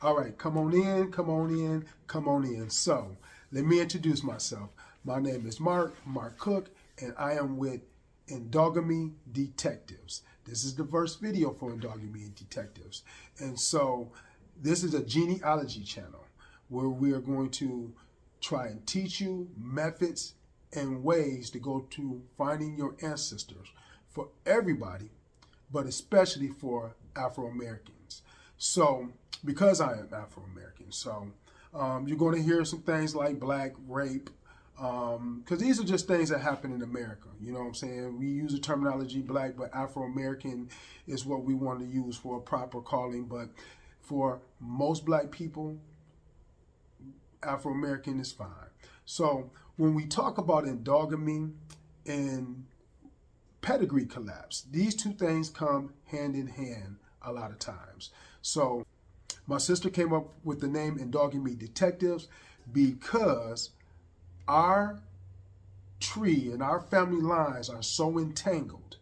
All right, come on in, come on in, come on in. So, let me introduce myself. My name is Mark Cook, and I am with Edogamy Detectives. This is the first video for Edogamy Detectives. And so, this is a genealogy channel where we are going to try and teach you methods and ways to go to finding your ancestors for everybody, but especially for Afro-Americans. So, because I am Afro-American, so you're going to hear some things like black, rape, because these are just things that happen in America. You know what I'm saying? We use the terminology black, but Afro-American is what we want to use for a proper calling. But for most black people, Afro-American is fine. So when we talk about endogamy and pedigree collapse, these two things come hand in hand a lot of times. So my sister came up with the name Edogamy Detectives because our tree and our family lines are so entangled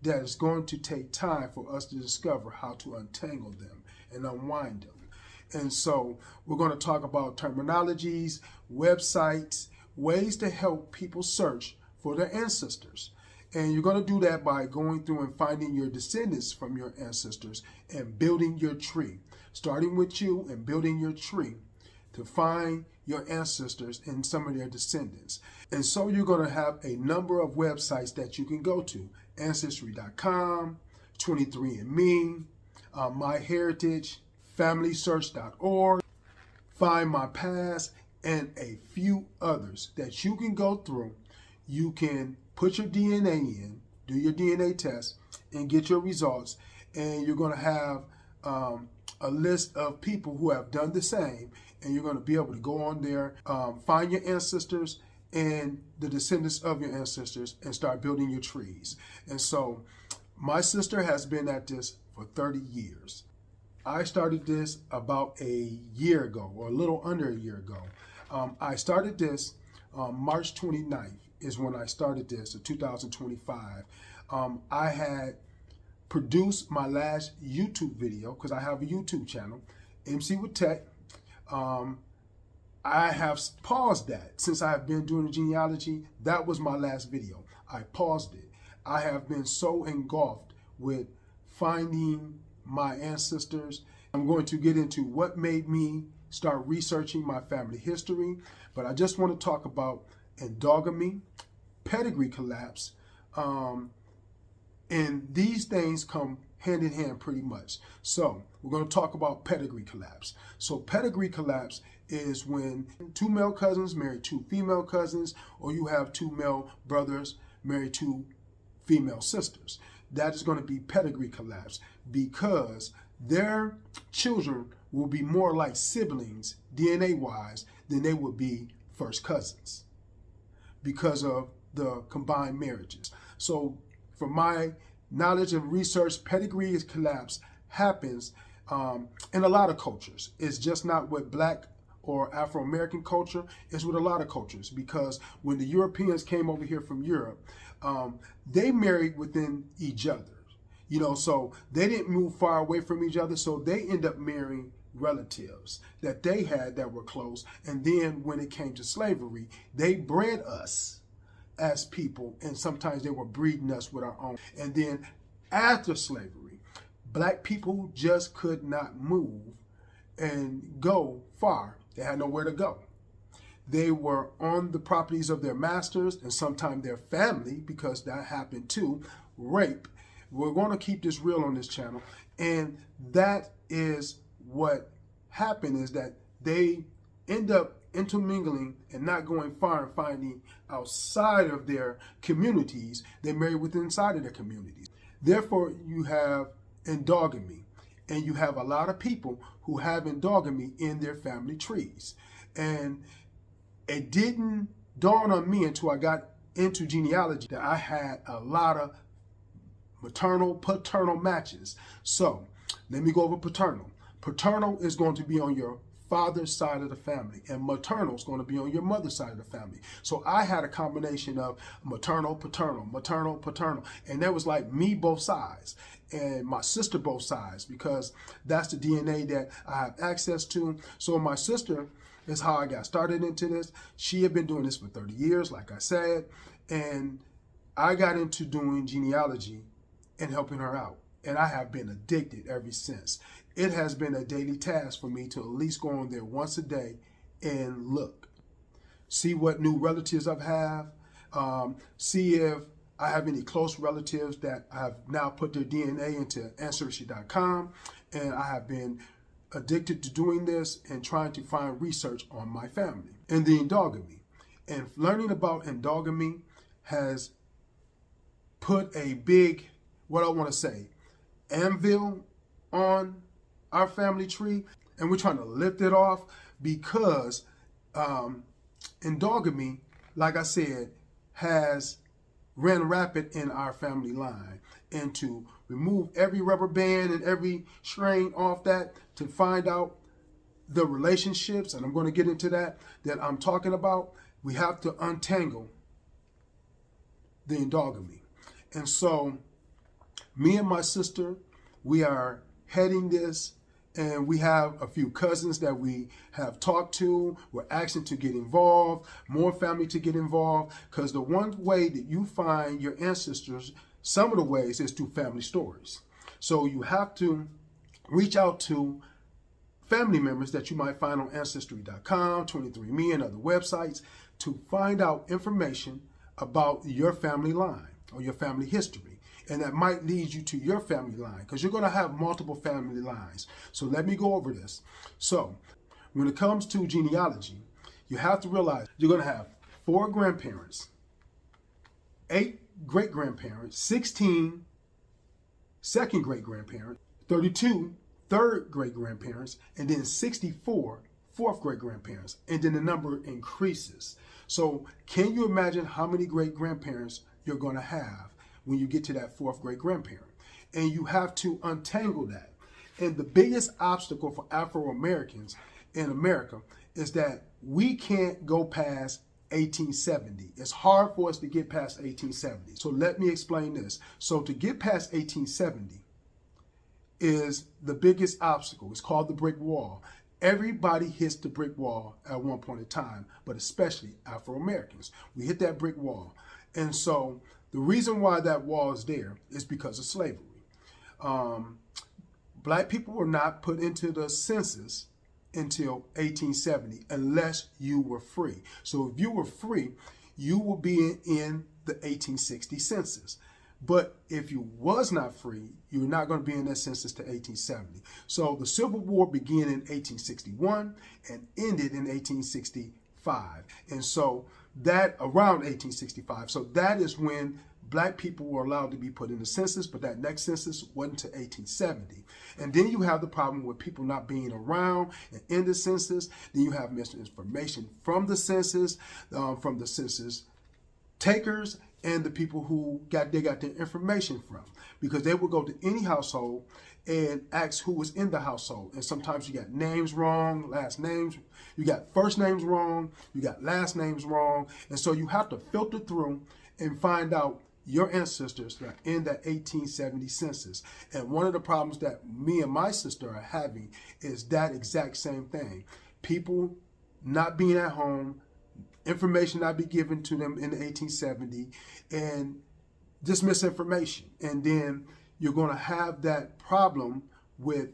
that it's going to take time for us to discover how to untangle them and unwind them. And so we're going to talk about terminologies, websites, ways to help people search for their ancestors. And you're going to do that by going through and finding your descendants from your ancestors and building your tree. Starting with you and building your tree to find your ancestors and some of their descendants. And so you're going to have a number of websites that you can go to. Ancestry.com, 23andMe, MyHeritage, FamilySearch.org, Find My Past, and a few others that you can go through. You can put your DNA in, do your DNA test, and get your results. And you're going to have a list of people who have done the same, and you're going to be able to go on there, find your ancestors and the descendants of your ancestors and start building your trees. And so my sister has been at this for 30 years. I started this about a year ago, or a little under a year ago. I started this March 29th is when I started this, in 2025. I had produced my last YouTube video because I have a YouTube channel, MC with Tech. I have paused that since I have been doing the genealogy. That was my last video. I paused it. I have been so engulfed with finding my ancestors. I'm going to get into what made me start researching my family history, but I just want to talk about endogamy, pedigree collapse, and these things come hand in hand pretty much. So we're going to talk about pedigree collapse. So pedigree collapse is when two male cousins marry two female cousins, or you have two male brothers marry two female sisters. That is going to be pedigree collapse because their children will be more like siblings DNA-wise than they would be first cousins because of the combined marriages. So from my knowledge and research, pedigree collapse happens in a lot of cultures. It's just not with black or Afro-American culture, it's with a lot of cultures, because when the Europeans came over here from Europe, they married within each other. You know, so they didn't move far away from each other, so they end up marrying relatives that they had that were close. And then when it came to slavery, they bred us as people, and sometimes they were breeding us with our own. And then after slavery, black people just could not move and go far. They had nowhere to go. They were on the properties of their masters and sometimes their family, because that happened too, rape. We're going to keep this real on this channel. And that is what happened, is that they end up intermingling and not going far and finding outside of their communities. They marry within inside of their communities. Therefore, you have endogamy, and you have a lot of people who have endogamy in their family trees. And it didn't dawn on me until I got into genealogy that I had a lot of maternal, paternal matches. So let me go over paternal. Paternal is going to be on your father's side of the family, and maternal is going to be on your mother's side of the family. So I had a combination of maternal, paternal, maternal, paternal, and that was like me both sides and my sister both sides, because that's the DNA that I have access to. So my sister is how I got started into this. She had been doing this for 30 years, like I said, and I got into doing genealogy and helping her out. And I have been addicted ever since. It has been a daily task for me to at least go on there once a day and look, see what new relatives I have, see if I have any close relatives that I have now put their DNA into Ancestry.com, and I have been addicted to doing this and trying to find research on my family and the endogamy. And learning about endogamy has put a big, what I want to say, anvil on our family tree, and we're trying to lift it off because endogamy, like I said, has ran rapid in our family line. And to remove every rubber band and every strain off that, to find out the relationships, and I'm going to get into that I'm talking about, we have to untangle the endogamy. And so me and my sister, we are heading this, and we have a few cousins that we have talked to. We're asking to get involved, more family to get involved, because the one way that you find your ancestors, some of the ways, is through family stories. So you have to reach out to family members that you might find on Ancestry.com, 23andMe, and other websites to find out information about your family line or your family history. And that might lead you to your family line, because you're going to have multiple family lines. So let me go over this. So when it comes to genealogy, you have to realize you're going to have 4 grandparents, 8 great-grandparents, 16 second great-grandparents, 32 third great-grandparents, and then 64 fourth great-grandparents. And then the number increases. So can you imagine how many great-grandparents you're going to have when you get to that 4th great-grandparent? And you have to untangle that. And the biggest obstacle for Afro-Americans in America is that we can't go past 1870. It's hard for us to get past 1870. So let me explain this. So to get past 1870 is the biggest obstacle. It's called the brick wall. Everybody hits the brick wall at one point in time, but especially Afro-Americans. We hit that brick wall. And so the reason why that wall is there is because of slavery. Black people were not put into the census until 1870 unless you were free. So if you were free, you will be in the 1860 census. But if you was not free, you're not going to be in that census to 1870. So the Civil War began in 1861 and ended in 1865. And so that around 1865. So that is when Black people were allowed to be put in the census, but that next census wasn't to 1870. And then you have the problem with people not being around and in the census. Then you have misinformation from the census takers and the people who they got their information from, because they would go to any household and ask who was in the household. And sometimes you got names wrong, last names, you got first names wrong, you got last names wrong. And so you have to filter through and find out your ancestors that are in that 1870 census. And one of the problems that me and my sister are having is that exact same thing. People not being at home, information not be given to them in the 1870, and just misinformation. And then you're going to have that problem with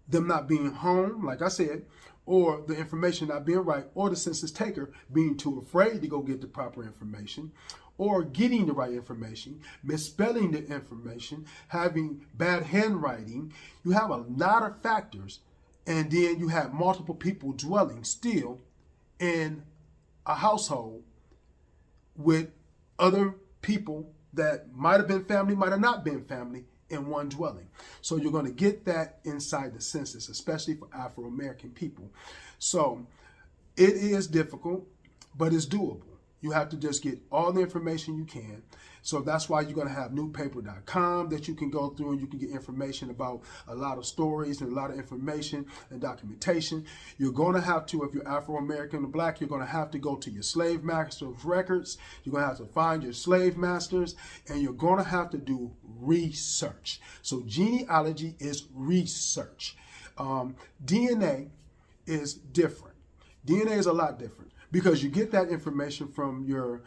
them not being home, like I said, or the information not being right, or the census taker being too afraid to go get the proper information, or getting the right information, misspelling the information, having bad handwriting. You have a lot of factors, and then you have multiple people dwelling still in a household with other people that might have been family, might have not been family in one dwelling. So you're going to get that inside the census, especially for Afro-American people. So it is difficult, but it's doable. You have to just get all the information you can. So that's why you're going to have newpaper.com that you can go through and you can get information about a lot of stories and a lot of information and documentation. You're going to have to, if you're Afro-American or Black, you're going to have to go to your slave master's records. You're going to have to find your slave masters, and you're going to have to do research. So genealogy is research. DNA is different. DNA is a lot different because you get that information from your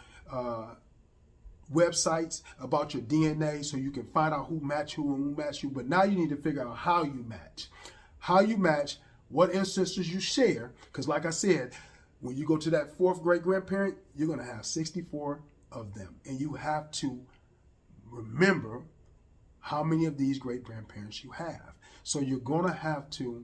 websites about your DNA, so you can find out who match who and who match you. But now you need to figure out how you match. How you match, what ancestors you share. Because like I said, when you go to that fourth great-grandparent, you're going to have 64 of them. And you have to remember how many of these great-grandparents you have. So you're going to have to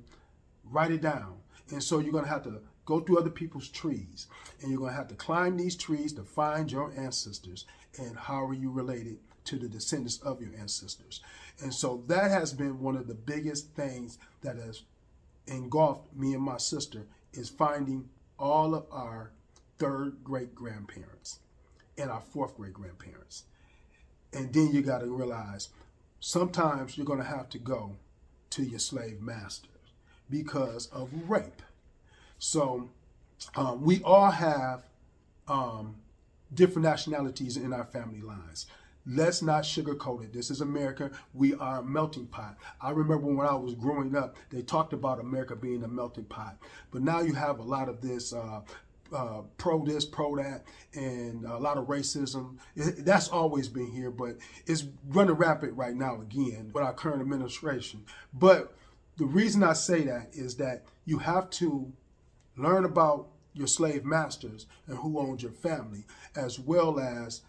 write it down. And so you're going to have to go through other people's trees. And you're going to have to climb these trees to find your ancestors. And how are you related to the descendants of your ancestors? And so that has been one of the biggest things that has engulfed me and my sister, is finding all of our third great-grandparents and our fourth great-grandparents. And then you got to realize sometimes you're going to have to go to your slave masters because of rape. So we all have different nationalities in our family lines. Let's not sugarcoat it. This is America. We are a melting pot. I remember when I was growing up, they talked about America being a melting pot. But now you have a lot of this pro this, pro that, and a lot of racism. That's always been here, but it's running rampant right now again with our current administration. But the reason I say that is that you have to learn about your slave masters and who owns your family, as well as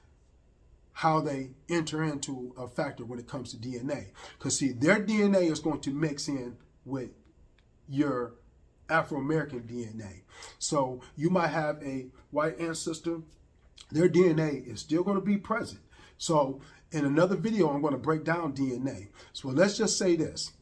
how they enter into a factor when it comes to DNA. Because see, their DNA is going to mix in with your Afro-American DNA. So you might have a white ancestor, their DNA is still going to be present. So in another video, I'm going to break down DNA. So let's just say this.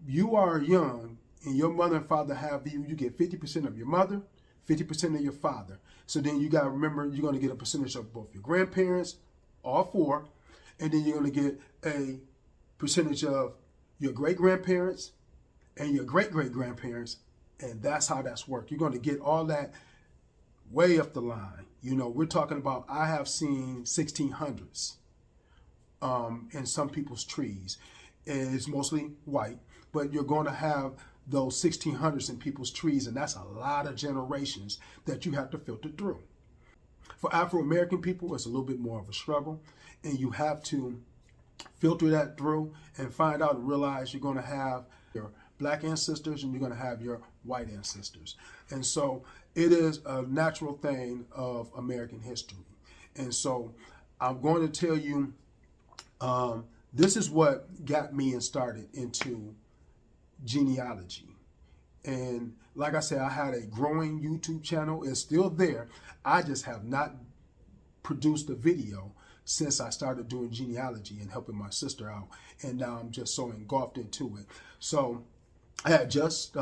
You are young and your mother and father have you get 50% of your mother, 50% of your father. So then you got to remember, you're going to get a percentage of both your grandparents, all four, and then you're going to get a percentage of your great-grandparents and your great-great-grandparents, and that's how that's worked. You're going to get all that way up the line. You know, we're talking about, I have seen 1600s in some people's trees. And it's mostly white, but you're going to have those 1600s in people's trees, and that's a lot of generations that you have to filter through. For Afro-American people, it's a little bit more of a struggle, and you have to filter that through and find out and realize you're going to have your Black ancestors and you're going to have your white ancestors. And so it is a natural thing of American history. And so I'm going to tell you, this is what got me and started into genealogy. And like I said, I had a growing YouTube channel. It's still there. I just have not produced a video since I started doing genealogy and helping my sister out. And now I'm just so engulfed into it. So I had just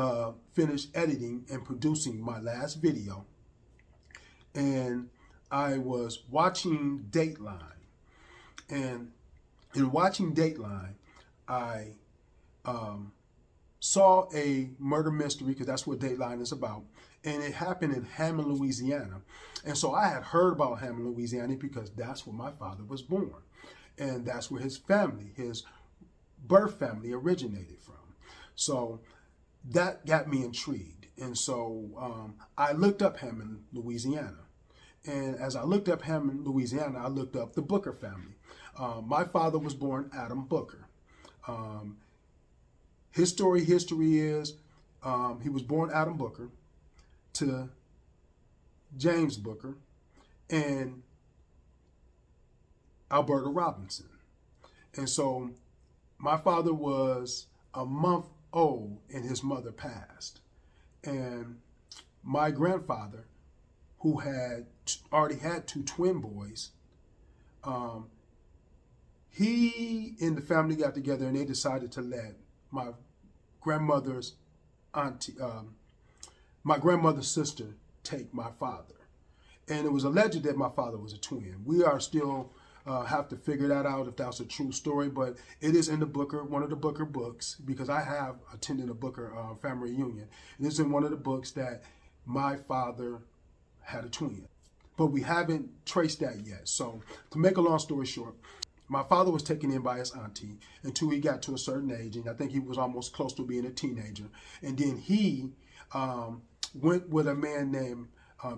finished editing and producing my last video. And I was watching Dateline. And in watching Dateline, I saw a murder mystery, because that's what Dateline is about, and it happened in Hammond, Louisiana. And so I had heard about Hammond, Louisiana, because that's where my father was born, and that's where his family, his birth family, originated from. So that got me intrigued, and so I looked up Hammond, Louisiana. And as I looked up Hammond, Louisiana, I looked up the Booker family. My father was born Adam Booker. His history is he was born Adam Booker to James Booker and Alberta Robinson. And so my father was a month old and his mother passed. And my grandfather, who had already had two twin boys, he and the family got together and they decided to let my grandmother's auntie, my grandmother's sister take my father. And it was alleged that my father was a twin. We are still have to figure that out if that's a true story, but it is in the Booker, one of the Booker books, because I have attended a Booker family reunion. It is in one of the books that my father had a twin, but we haven't traced that yet. So to make a long story short, my father was taken in by his auntie until he got to a certain age, and I think he was almost close to being a teenager. And then he went with a man named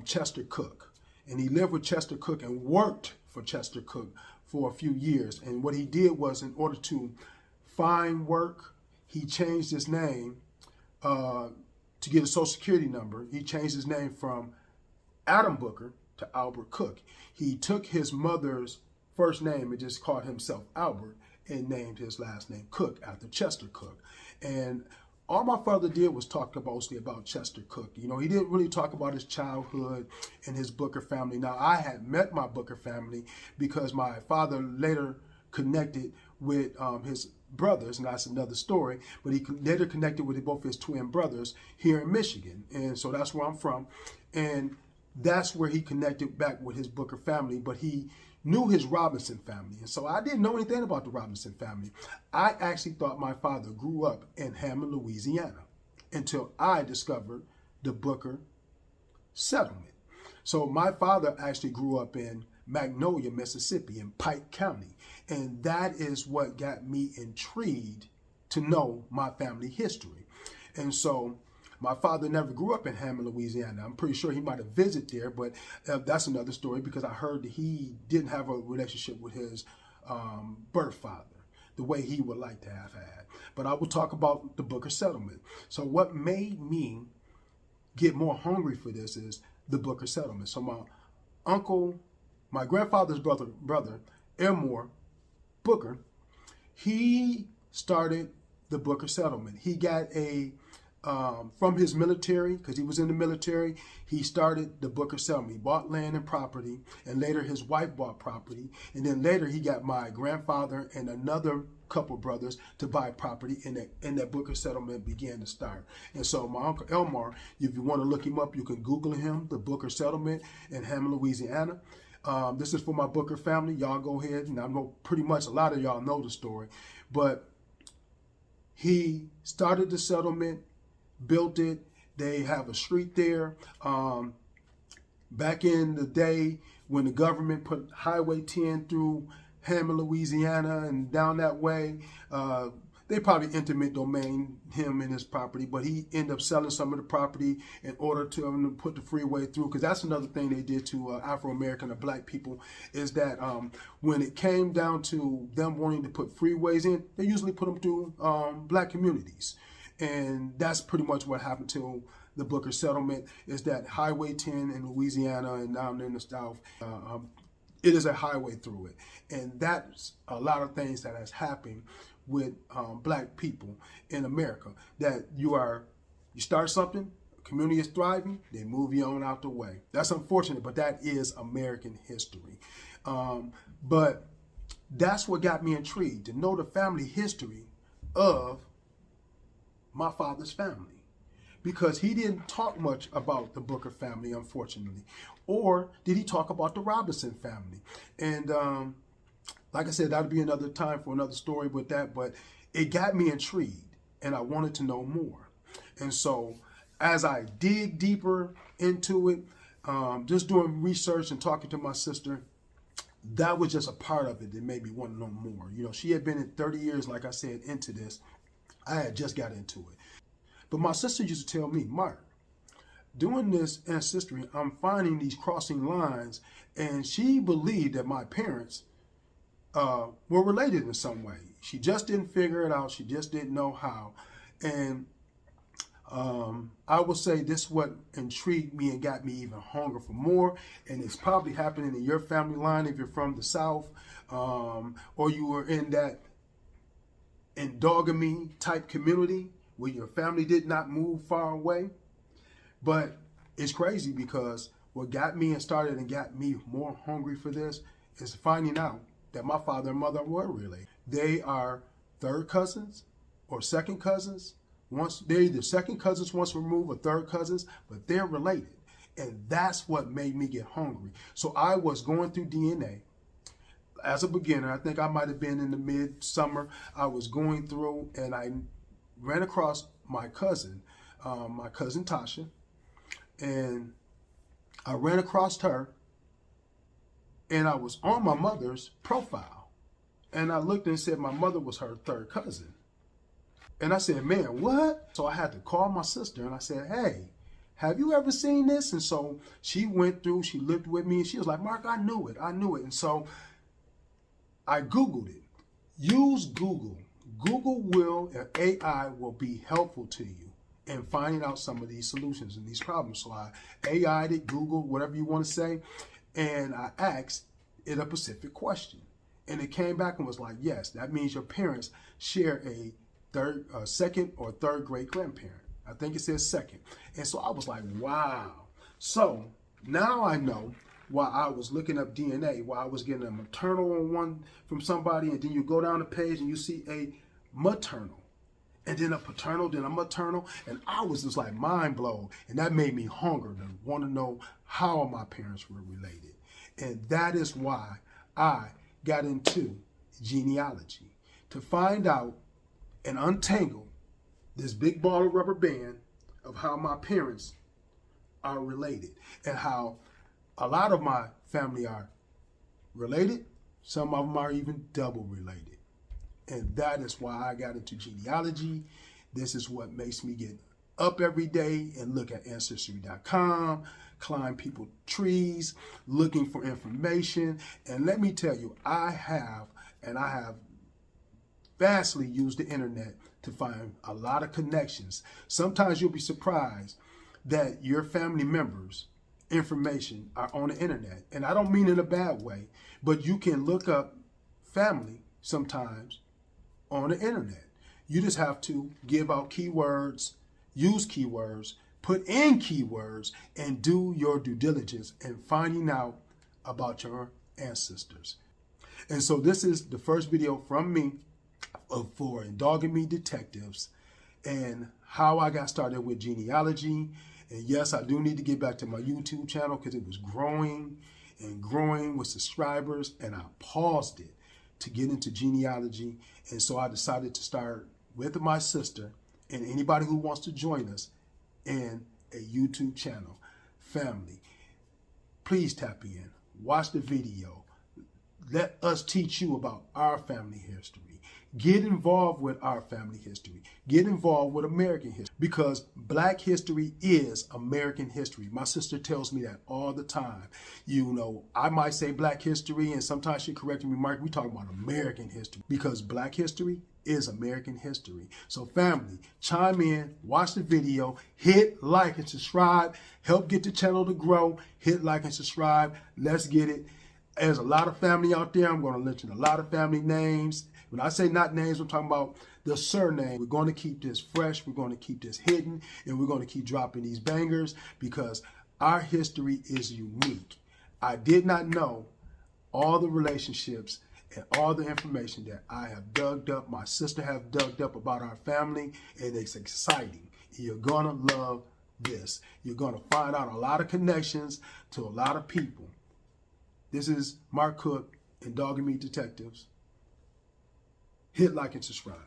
Chester Cook, and he lived with Chester Cook and worked for Chester Cook for a few years. And what he did was, in order to find work, he changed his name to get a social security number. He changed his name from Adam Booker to Albert Cook. He took his mother's first name and just called himself Albert and named his last name Cook after Chester Cook. And all my father did was talk mostly about Chester Cook. You know, he didn't really talk about his childhood and his Booker family. Now, I had met my Booker family because my father later connected with his brothers, and that's another story, but he later connected with both his twin brothers here in Michigan. And so that's where I'm from. And that's where he connected back with his Booker family, but he knew his Robinson family. And so I didn't know anything about the Robinson family. I actually thought my father grew up in Hammond, Louisiana, until I discovered the Booker settlement. So my father actually grew up in Magnolia, Mississippi, in Pike County. And that is what got me intrigued to know my family history. And so my father never grew up in Hammond, Louisiana. I'm pretty sure he might have visited there, but that's another story, because I heard that he didn't have a relationship with his birth father the way he would like to have had. But I will talk about the Booker settlement. So what made me get more hungry for this is the Booker settlement. So my grandfather's brother, Elmore Booker, he started the Booker settlement. He got from his military, because he was in the military, he started the Booker settlement. He bought land and property, and later his wife bought property, and then later he got my grandfather and another couple brothers to buy property, and that Booker settlement began to start. And so my Uncle Elmore, if you want to look him up, you can Google him, the Booker settlement in Hammond, Louisiana. This is for my Booker family. Y'all go ahead, and I know pretty much a lot of y'all know the story, but he started the settlement, built it. They have a street there. Back in the day when the government put Highway 10 through Hammond, Louisiana, and down that way, they probably intimate domain him and his property, but he ended up selling some of the property in order to put the freeway through, because that's another thing they did to Afro-American or black people, is that when it came down to them wanting to put freeways in, they usually put them through black communities. And that's pretty much what happened to the Booker settlement, is that Highway 10 in Louisiana and down in the South, it is a highway through it. And that's a lot of things that has happened with black people in America, that you start something, community is thriving, they move you on out the way. That's unfortunate, but that is American history. But that's what got me intrigued, to know the family history of my father's family, because he didn't talk much about the Booker family, unfortunately. Or did he talk about the Robinson family? And like I said, that'd be another time for another story with that, but it got me intrigued and I wanted to know more. And so as I dig deeper into it, just doing research and talking to my sister, that was just a part of it that made me want to know more. You know, she had been in 30 years, like I said, into this. I had just got into it. But my sister used to tell me, Mark, doing this ancestry, I'm finding these crossing lines, and she believed that my parents were related in some way. She just didn't figure it out. She just didn't know how. And I will say this is what intrigued me and got me even hungry for more. And it's probably happening in your family line if you're from the South, or you were in that endogamy type community where your family did not move far away. But it's crazy, because what got me and started and got me more hungry for this is finding out that my father and mother were related. They are third cousins or second cousins. They're either second cousins once removed or third cousins, but they're related. And that's what made me get hungry. So I was going through DNA as a beginner. I think I might have been in the mid-summer. I was going through and I ran across my cousin Tasha, and I ran across her, and I was on my mother's profile, and I looked and said my mother was her third cousin. And I said, man, what? So I had to call my sister, and I said, hey, have you ever seen this? And so she went through, she looked with me, and she was like, Mark, I knew it. And so I Googled it. Use Google. Google will, and AI will be helpful to you in finding out some of these solutions and these problems. So I AI'd it, Google, whatever you want to say, and I asked it a specific question. And it came back and was like, yes, that means your parents share a second or third great grandparent. I think it says second. And so I was like, wow. So now I know why I was looking up DNA, why I was getting a maternal on one from somebody, and then you go down the page and you see a maternal, and then a paternal, then a maternal, and I was just like mind blown, and that made me hunger to want to know how my parents were related. And that is why I got into genealogy, to find out and untangle this big ball of rubber band of how my parents are related, and how a lot of my family are related. Some of them are even double related. And that is why I got into genealogy. This is what makes me get up every day and look at Ancestry.com, climb people's trees, looking for information. And let me tell you, I have vastly used the internet to find a lot of connections. Sometimes you'll be surprised that your family members' information are on the internet. And I don't mean in a bad way, but you can look up family sometimes on the internet. You just have to give out keywords, use keywords, put in keywords, and do your due diligence in finding out about your ancestors. And so this is the first video from me for Edogamy Detectives and how I got started with genealogy. And yes, I do need to get back to my YouTube channel because it was growing and growing with subscribers, and I paused it to get into genealogy. And so I decided to start with my sister and anybody who wants to join us in a YouTube channel. Family, please tap in, watch the video. Let us teach you about our family history. Get involved with our family history. Get involved with American history, because Black history is American history. My sister tells me that all the time. You know, I might say Black history, and sometimes she corrects me, Mark, we talking about American history, because Black history is American history. So family, chime in, watch the video, hit like and subscribe, help get the channel to grow. Hit like and subscribe. Let's get it. There's a lot of family out there. I'm going to mention a lot of family names. When I say not names, I'm talking about the surname. We're going to keep this fresh. We're going to keep this hidden, and we're going to keep dropping these bangers because our history is unique. I did not know all the relationships and all the information that I have dug up, my sister have dug up about our family, and it's exciting. You're going to love this. You're going to find out a lot of connections to a lot of people. This is Mark Cook and Edogamy Detectives. Hit like and subscribe.